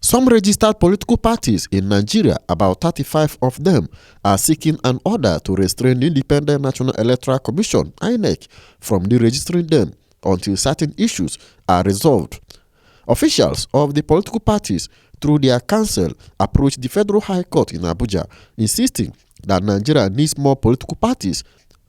Some registered political parties in Nigeria, about 35 of them, are seeking an order to restrain the Independent National Electoral Commission (INEC) from deregistering them until certain issues are resolved. Officials of the political parties, through their counsel, approached the Federal High Court in Abuja, insisting that Nigeria needs more political parties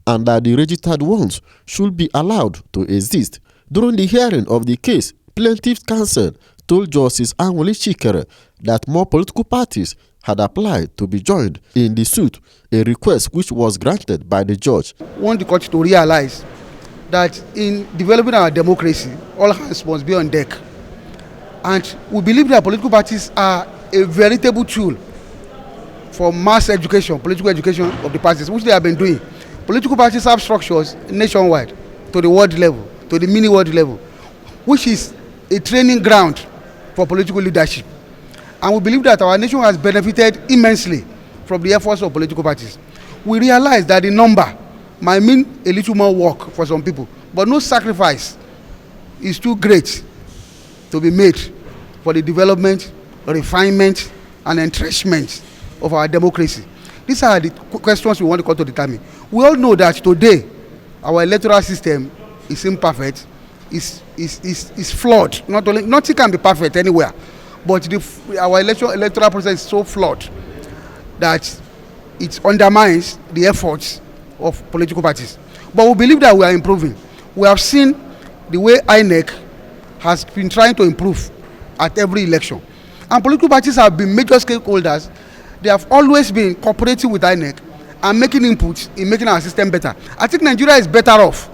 and that the registered ones should be allowed to exist. During the hearing of the case, plaintiff's counsel told Justice Anwuli Chikere that more political parties had applied to be joined in the suit, a request which was granted by the judge. We want the court to realize that in developing our democracy, all hands must be on deck. And we believe that political parties are a veritable tool for mass education, political education of the parties, which they have been doing. Political parties have structures nationwide, to the world level, to the mini world level, which is a training ground for political leadership. And we believe that our nation has benefited immensely from the efforts of political parties. We realize that the number might mean a little more work for some people, but no sacrifice is too great to be made for the development, refinement, and entrenchment of our democracy. These are the questions we want the court to determine. We all know that today our electoral system is imperfect, is flawed. Nothing can be perfect anywhere, but our electoral process is so flawed that it undermines the efforts of political parties. But we believe that we are improving. We have seen the way INEC has been trying to improve at every election. And political parties have been major stakeholders. They have always been cooperating with INEC and making inputs in making our system better. I think Nigeria is better off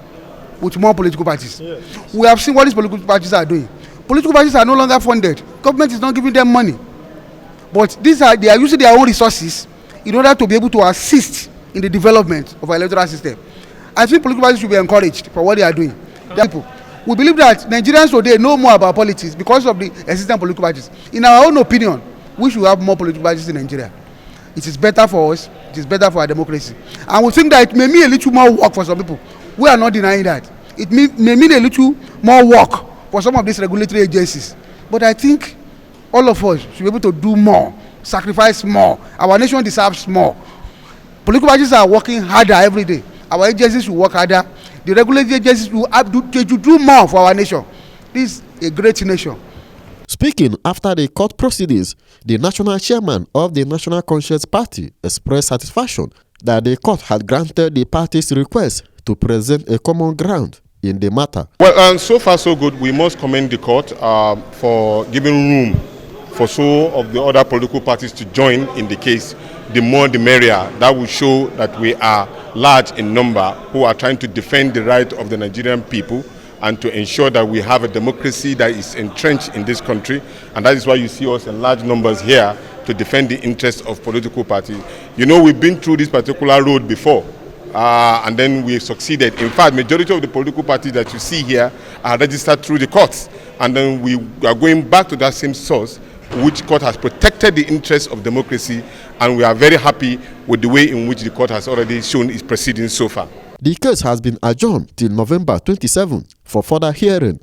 with more political parties. Yes. We have seen what these political parties are doing. Political parties are no longer funded. Government is not giving them money. But they are using their own resources in order to be able to assist in the development of our electoral system. I think political parties should be encouraged for what they are doing. We believe that Nigerians today know more about politics because of the existing political parties. In our own opinion, we should have more political parties in Nigeria. It is better for us. It is better for our democracy. And we think that it may mean a little more work for some people. We are not denying that. It may mean a little more work for some of these regulatory agencies. But I think all of us should be able to do more, sacrifice more. Our nation deserves more. Political parties are working harder every day. Our agencies will work harder. The regulatory agencies will do more for our nation. This is a great nation. Speaking after the court proceedings, the national chairman of the National Conscience Party expressed satisfaction that the court had granted the party's request to present a common ground in the matter. Well, so far so good. We must commend the court for giving room for so of the other political parties to join in the case. The more the merrier. That will show that we are large in number who are trying to defend the right of the Nigerian people and to ensure that we have a democracy that is entrenched in this country. And that is why you see us in large numbers here to defend the interests of political parties. You know, we've been through this particular road before. And then we succeeded. In fact, majority of the political parties that you see here are registered through the courts. And then we are going back to that same source, which court has protected the interests of democracy, and we are very happy with the way in which the court has already shown its proceedings so far. The case has been adjourned till November 27 for further hearing.